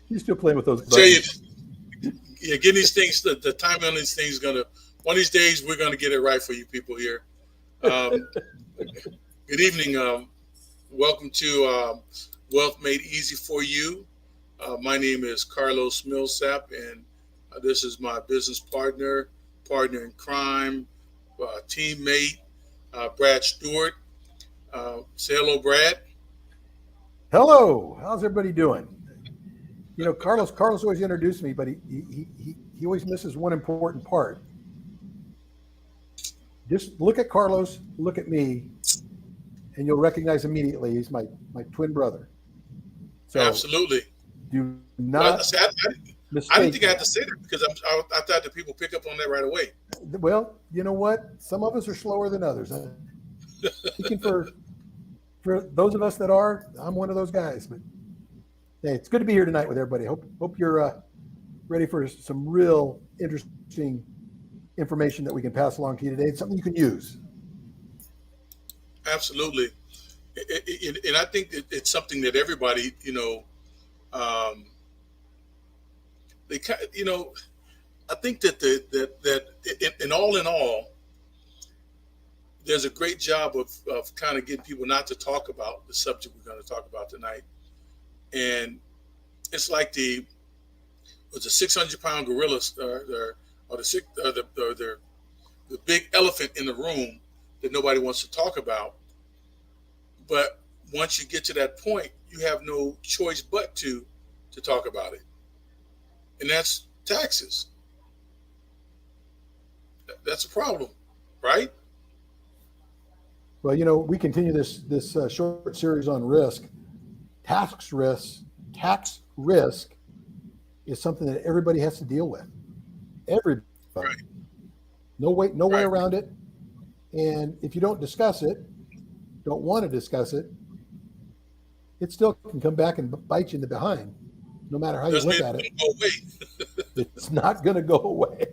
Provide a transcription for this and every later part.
You're still playing with those I tell you, buttons. yeah, getting these things, the timing on these things is gonna. One of these days, we're gonna get it right for you people here. Um, Good evening. Welcome to Wealth Made Easy for You. My name is Carlos Millsap, and this is my business partner in crime, teammate, Brad Stewart. Say hello, Brad. Hello, how's everybody doing? You know, Carlos always introduced me, but he always misses one important part. Just look at Carlos, look at me, and you'll recognize immediately he's my twin brother. So Absolutely. do Well, not see, I didn't mistake think I had to that. say that because I thought that people pick up on that right away. Well, you know what? Some of us are slower than others. I'm speaking for those of us that are, I'm one of those guys. But hey, it's good to be here tonight with everybody. Hope you're ready for some real interesting information that we can pass along to you today. It's something you can use. Absolutely. And I think that it's something that everybody, um, you know, I think that in all, there's a great job of kind of getting people not to talk about the subject we're going to talk about tonight. And it's like was the 600-pound gorilla or the big elephant in the room that nobody wants to talk about. But once you get to that point, you have no choice but to talk about it, and that's taxes. That's a problem, right? Well, you know, we continue this short series on risk. Tax risk, tax risk is something that everybody has to deal with. Everybody, Right, no way right. around it. And if you don't discuss it, don't want to discuss it, it still can come back and bite you in the behind, no matter how you Doesn't look mean at it. it's going to go away. It's not going to go away.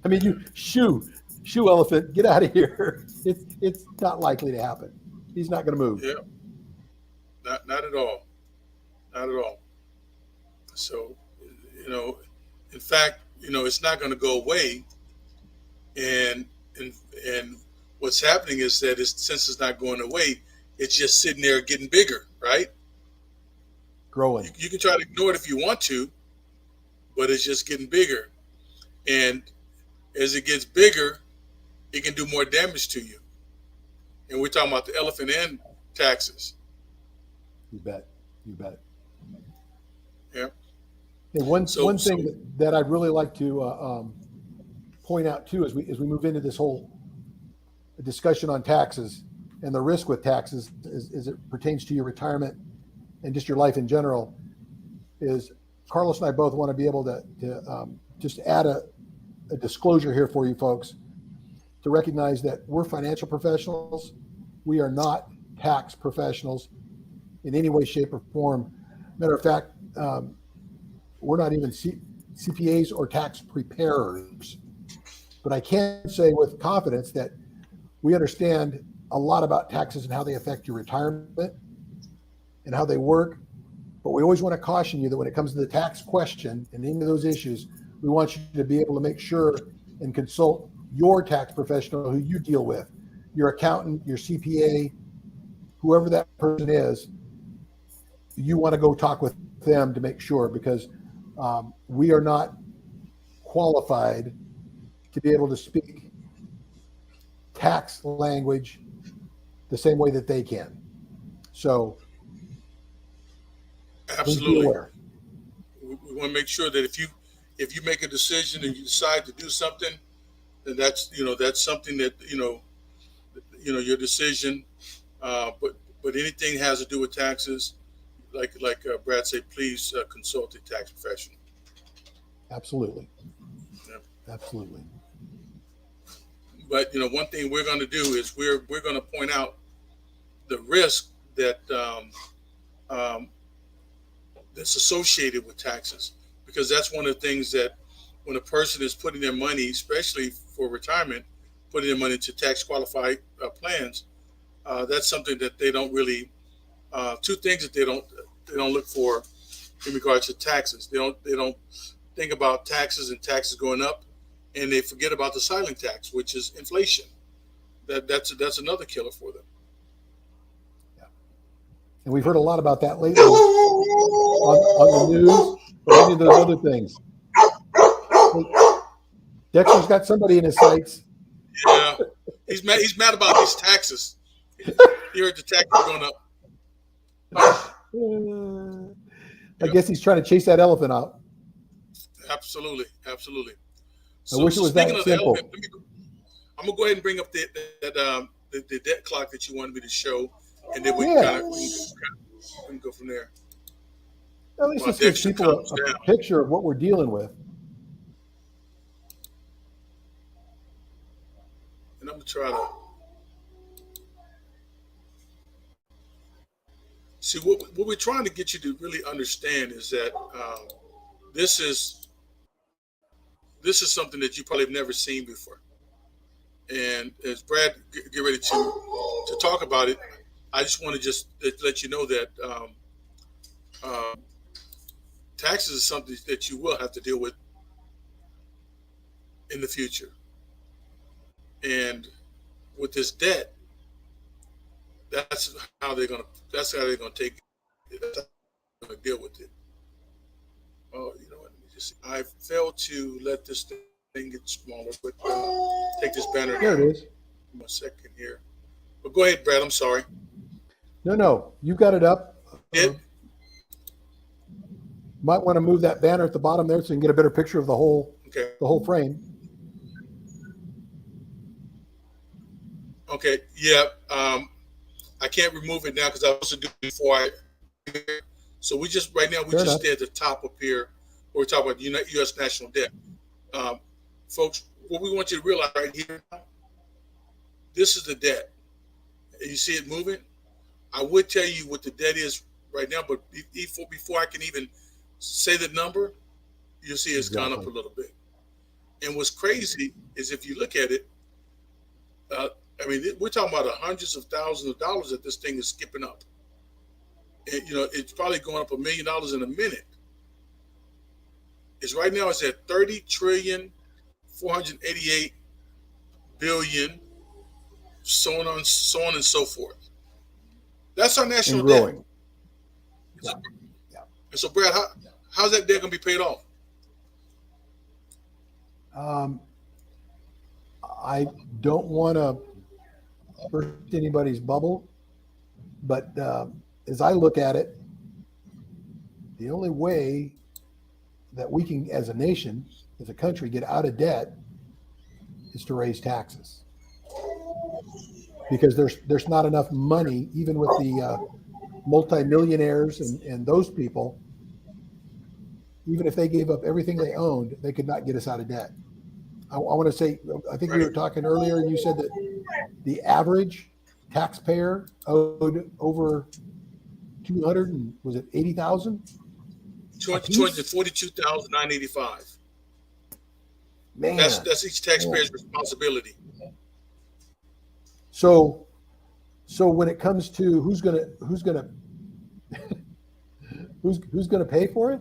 I mean, you shoo elephant, get out of here. It's not likely to happen. He's not going to move. Yeah, not at all, not at all. So, you know, in fact, it's not going to go away, and and and what's happening is that since it's not going away, it's just sitting there getting bigger, right? You, Growing. you can try to ignore it if you want to, but it's just getting bigger, and as it gets bigger, it can do more damage to you. And we're talking about the elephant and taxes. You bet. You bet. Yeah. Hey, one So one so thing that I'd really like to point out too, as we move into this whole discussion on taxes and the risk with taxes, as it pertains to your retirement and just your life in general, is Carlos and I both want to be able to just add a disclosure here for you folks to recognize that we're financial professionals. We are not tax professionals in any way, shape, or form. Matter of fact, we're not even CPAs or tax preparers. But I can say with confidence that we understand a lot about taxes and how they affect your retirement and how they work. But we always want to caution you that when it comes to the tax question and any of those issues, we want you to be able to make sure and consult your tax professional who you deal with, your accountant, your CPA, whoever that person is. You want to go talk with them to make sure, because we are not qualified to be able to speak tax language the same way that they can. So please be absolutely, aware. we want to make sure that if you make a decision and you decide to do something, then that's something that your decision. But anything has to do with taxes, like Brad said, please consult a tax professional. Absolutely. Yeah. Absolutely. But one thing we're going to do is we're going to point out the risk um, that's associated with taxes, because that's one of the things that when a person is putting their money, especially for retirement, putting their money into tax qualified plans, that's something that they don't really. Two things that they don't look for in regards to taxes. They don't think about taxes and taxes going up, and they forget about the silent tax, which is inflation. That's another killer for them. And we've heard a lot about that lately on the news, or any of those other things. Dexter's got somebody in his sights. Yeah, he's mad. He's mad about these taxes. He heard the taxes going up. I guess he's trying to chase that elephant out. Absolutely. I wish it was that simple. I'm gonna go ahead and bring up the debt clock that you wanted me to show, and then we can go from there. At least this gives people a picture of what we're dealing with. And I'm gonna try to see what we're trying to get you to really understand is that this is something that you probably have never seen before. And as Brad get ready to talk about it, I just want to just let you know that taxes is something that you will have to deal with in the future. And with this debt, that's how they're gonna take it. That's how they're gonna deal with it. Oh, you know what? Let me just see. I failed to let this thing get smaller, but take this banner. There it is. 1 second here. But go ahead, Brad. I'm sorry. No, you got it up. Yeah. Might want to move that banner at the bottom there so you can get a better picture of the whole frame. Okay. Yeah. I can't remove it now because I was supposed to do it before So we just right now we just stay at the top up here. Where we're talking about U.S. national debt, folks. What we want you to realize right here, this is the debt. You see it moving. I would tell you what the debt is right now, but before I can even say the number, you'll see it's gone up a little bit. And what's crazy is if you look at it, I mean, we're talking about hundreds of thousands of dollars that this thing is skipping up. And, it's probably going up $1 million in a minute. It's right now it's at 30,488,000,000,000, so on and so forth. That's our national and growing. Debt. Yeah. And so, Brad, how's that debt going to be paid off? I don't want to burst anybody's bubble, but as I look at it, the only way that we can, as a nation, as a country, get out of debt is to raise taxes. Because there's not enough money, even with the multimillionaires and those people, even if they gave up everything they owned, they could not get us out of debt. I want to say, I think we were talking earlier, and you said that the average taxpayer owed over 200 and was it 80,000? 242,985. Man, that's each taxpayer's responsibility. So when it comes to who's gonna pay for it,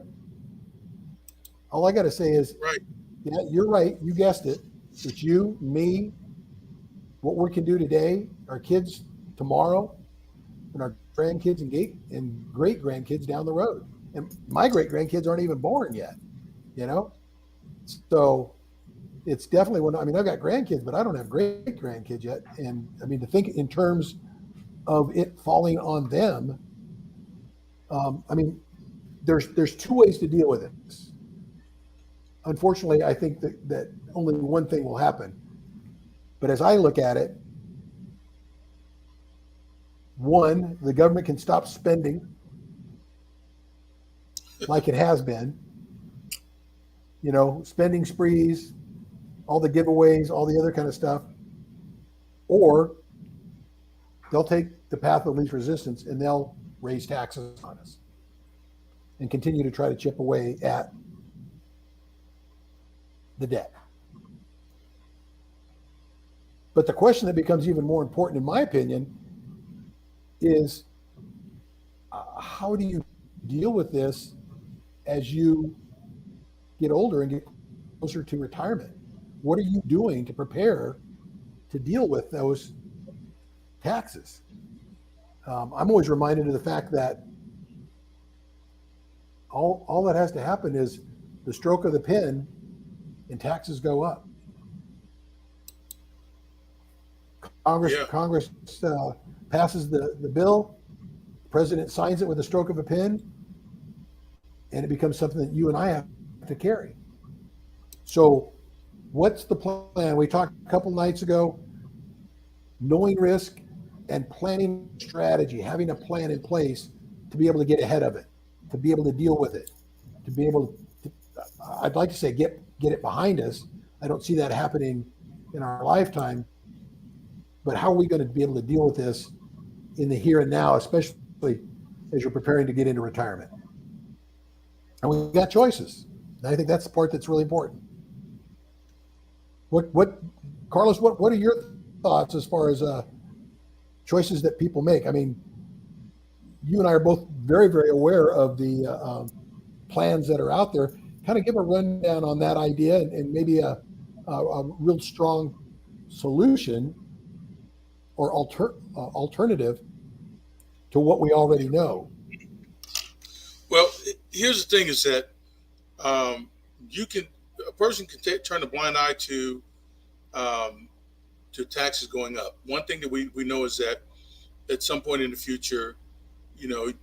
all I got to say is, right. Yeah, you're right. You guessed it. It's you, me, what we can do today, our kids tomorrow, and our grandkids and great grandkids down the road. And my great grandkids aren't even born yet, So it's definitely I've got grandkids, but I don't have great grandkids yet. And I mean, to think in terms of it falling on them, there's two ways to deal with it. Unfortunately, I think that only one thing will happen. But as I look at it, one, the government can stop spending like it has been. Spending sprees, all the giveaways, all the other kind of stuff. Or they'll take the path of least resistance and they'll raise taxes on us and continue to try to chip away at the debt. But the question that becomes even more important, in my opinion, is how do you deal with this as you get older and get closer to retirement? What are you doing to prepare to deal with those taxes? I'm always reminded of the fact that all that has to happen is the stroke of the pen and taxes go up. Congress passes the bill, the president signs it with a stroke of a pen, and it becomes something that you and I have to carry. So what's the plan? We talked a couple nights ago, knowing risk and planning strategy, having a plan in place to be able to get ahead of it, to be able to deal with it, to be able to, I'd like to say get it behind us. I don't see that happening in our lifetime, but how are we going to be able to deal with this in the here and now, especially as you're preparing to get into retirement? And we've got choices. And I think that's the part that's really important. Carlos, what are your thoughts as far as choices that people make? I mean, you and I are both very, very aware of the plans that are out there. Kind of give a rundown on that idea and maybe a real strong solution or alternative to what we already know. Well, here's the thing: is that a person can turn a blind eye to taxes going up. One thing that we know is that at some point in the future, you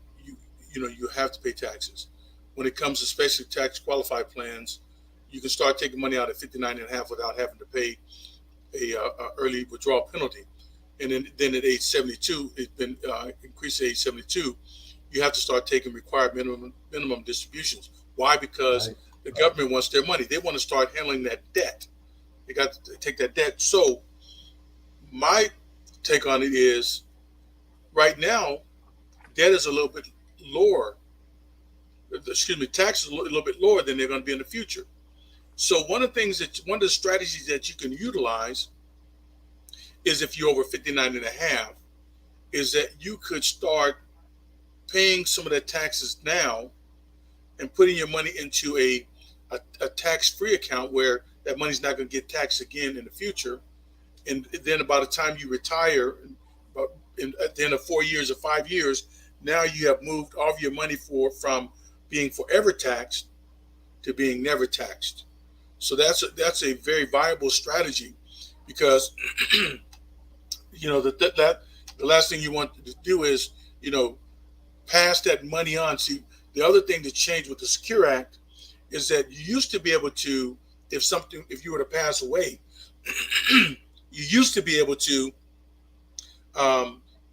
have to pay taxes. When it comes to especially tax qualified plans, you can start taking money out at 59.5 without having to pay a early withdrawal penalty. And then at age 72, it's been increased to age 72, you have to start taking required minimum distributions. Why? Because Right. The government wants their money. They want to start handling that debt. They got to take that debt. So my take on it is, right now, debt is a little bit lower. Taxes a little bit lower than they're going to be in the future. So one of the strategies that you can utilize is, if you're over 59.5, is that you could start paying some of that taxes now and putting your money into a tax-free account where that money's not going to get taxed again in the future. And then by the time you retire, at the end of 4 years or 5 years, now you have moved all of your money from being forever taxed to being never taxed. So that's a very viable strategy, because the last thing you want to do is pass that money on. See, the other thing that changed with the Secure Act is that you used to be able to, if you were to pass away, you used to be able to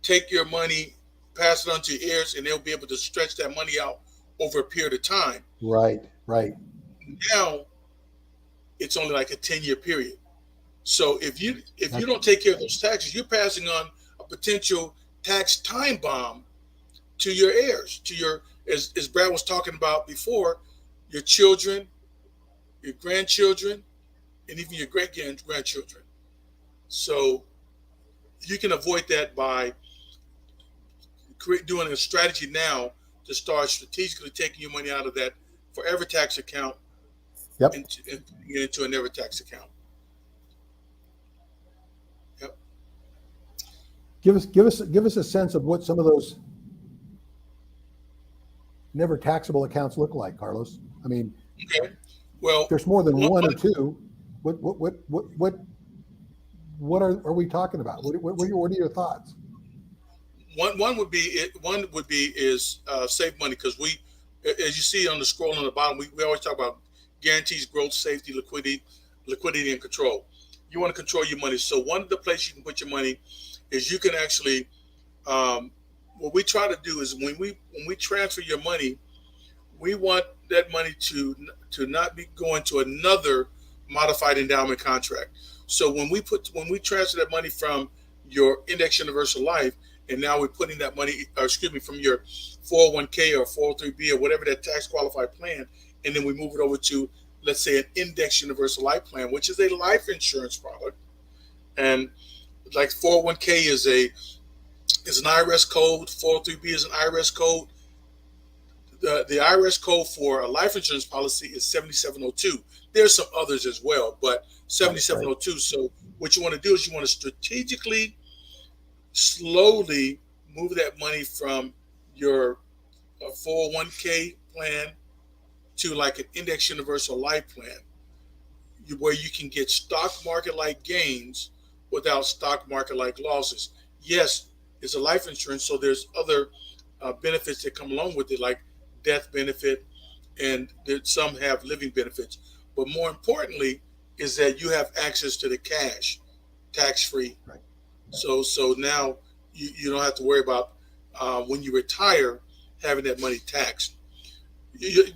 take your money, pass it on to your heirs, and they'll be able to stretch that money out over a period of time. Right. Now it's only like a 10-year period. So if you don't take care of those taxes, you're passing on a potential tax time bomb to your heirs, as Brad was talking about before, your children, your grandchildren, and even your great-grandchildren. So you can avoid that by doing a strategy now to start strategically taking your money out of that forever tax account Yep. and putting it into a never tax account. Yep. Give us a sense of what some of those never taxable accounts look like, Carlos. I mean, Okay. Well, there's more than one or two. What are we talking about? What are your thoughts? One would be save money, because we, as you see on the scroll on the bottom, we always talk about guarantees, growth, safety, liquidity, and control. You want to control your money. So one of the places you can put your money is you can actually, what we try to do is when we transfer your money, we want that money to not be going to another modified endowment contract. So when we transfer that money from your Index Universal Life, and now we're putting that money, from your 401k or 403b or whatever that tax qualified plan, and then we move it over to, let's say, an Index Universal Life plan, which is a life insurance product. And like 401k is an IRS code, 403b is an IRS code. the IRS code for a life insurance policy is 7702. There's some others as well, but 7702. So what you want to do is you want to strategically, slowly move that money from your 401k plan to like an index universal life plan, where you can get stock market like gains without stock market like losses. Yes, it's a life insurance, so there's other benefits that come along with it, like death benefit, and some have living benefits. But more importantly, is that you have access to the cash, tax free. Right. So now you don't have to worry about when you retire having that money taxed.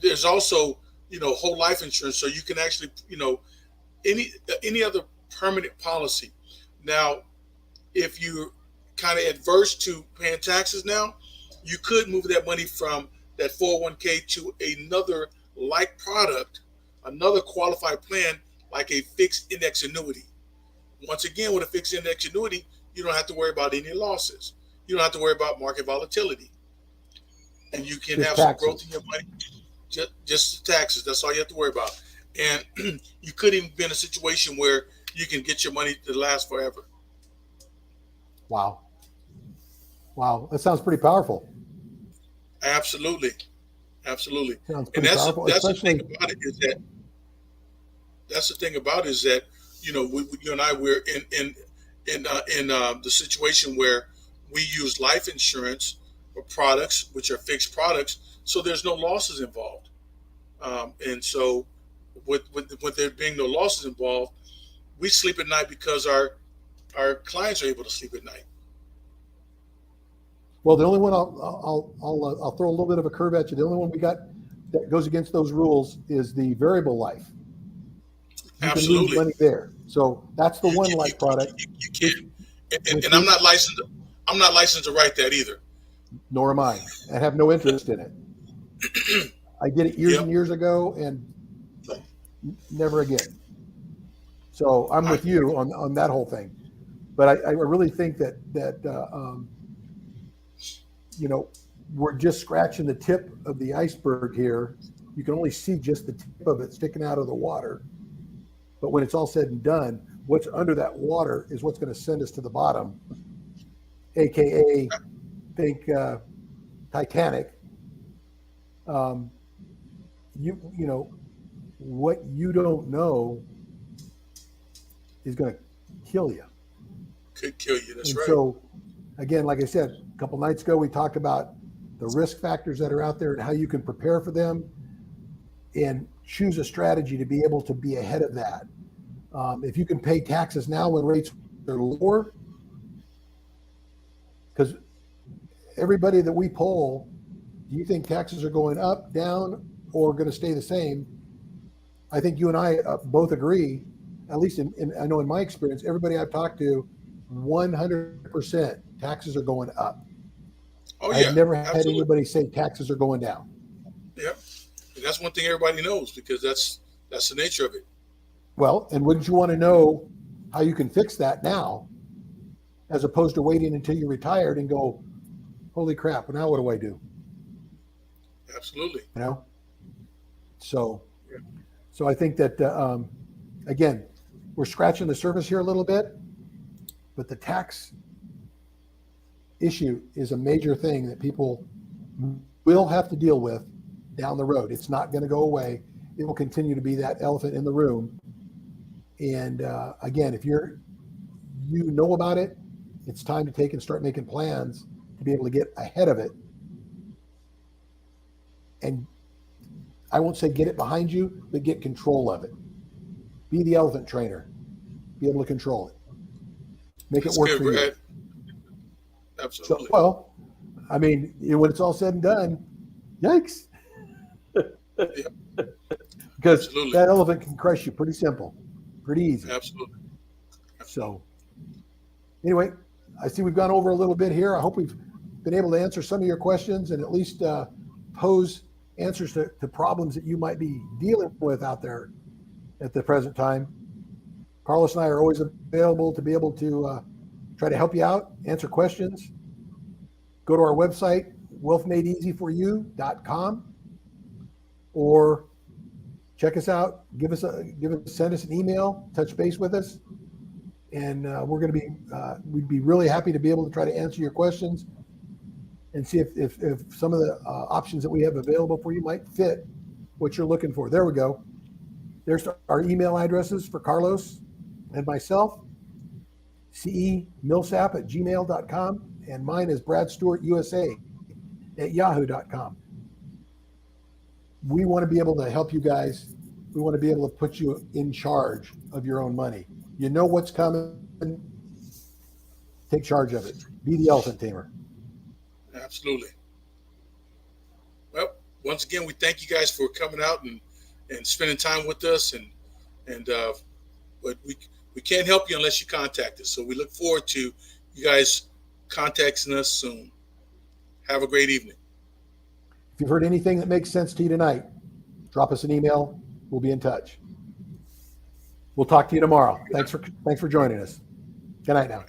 There's also whole life insurance, so you can actually any other permanent policy. Now, if you're kind of adverse to paying taxes now, you could move that money from that 401k to another like product, another qualified plan, like a fixed index annuity. Once again, with a fixed index annuity, you don't have to worry about any losses. You don't have to worry about market volatility. And you can have some growth in your money. Just the taxes. That's all you have to worry about. And you could even be in a situation where you can get your money to last forever. Wow. That sounds pretty powerful. Absolutely. Sounds pretty powerful. That's the thing about it is that. That's the thing about it is that you and I, we're in the situation where we use life insurance or products, which are fixed products, so there's no losses involved. And so with there being no losses involved, we sleep at night because our clients are able to sleep at night. Well, the only one I'll throw a little bit of a curve at you. The only one we got that goes against those rules is the variable life. You Absolutely. can lose money there. So that's the one life product. You can. And I'm not licensed. I'm not licensed to write that either. Nor am I. I have no interest in it. I did it years and years ago, and never again. So I'm with you on that whole thing. But I really think that we're just scratching the tip of the iceberg here. You can only see just the tip of it sticking out of the water. But when it's all said and done, what's under that water is what's going to send us to the bottom, AKA, think Titanic. What you don't know is going to kill you. Could kill you. That's right. So, again, like I said, a couple nights ago, we talked about the risk factors that are out there and how you can prepare for them and choose a strategy to be able to be ahead of that. If you can pay taxes now when rates are lower, because everybody that we poll, do you think taxes are going up, down, or going to stay the same? I think you and I both agree, at least I know in my experience, everybody I've talked to, 100% taxes are going up. Oh, yeah. I've never had anybody say taxes are going down. Yeah. And that's one thing everybody knows, because that's the nature of it. Well, and wouldn't you want to know how you can fix that now, as opposed to waiting until you're retired and go, holy crap, now what do I do? Absolutely. So I think that, again, we're scratching the surface here a little bit, but the tax issue is a major thing that people will have to deal with down the road. It's not going to go away. It will continue to be that elephant in the room. And again, if you know about it, it's time to take and start making plans to be able to get ahead of it. And I won't say get it behind you, but get control of it. Be the elephant trainer. Be able to control it. Make it work for you. Absolutely. So, when it's all said and done, yikes. Because that elephant can crush you pretty simple, pretty easy. Absolutely. So anyway, I see we've gone over a little bit here. I hope we've been able to answer some of your questions and at least pose answers to problems that you might be dealing with out there at the present time. Carlos and I are always available to be able to try to help you out, answer questions. Go to our website, wealthmadeeasyforyou.com. or check us out. Send us an email, touch base with us, and we'd be really happy to be able to try to answer your questions and see if some of the options that we have available for you might fit what you're looking for. There we go. There's our email addresses for Carlos and myself, cemillsap@gmail.com, and mine is bradstewartusa@yahoo.com. We want to be able to help you guys. We want to be able to put you in charge of your own money. You know what's coming. Take charge of it. Be the elephant tamer. Absolutely. Well, once again, we thank you guys for coming out and spending time with us, but we can't help you unless you contact us. So we look forward to you guys contacting us soon. Have a great evening. If you've heard anything that makes sense to you tonight, drop us an email. We'll be in touch. We'll talk to you tomorrow. Thanks for joining us. Good night now.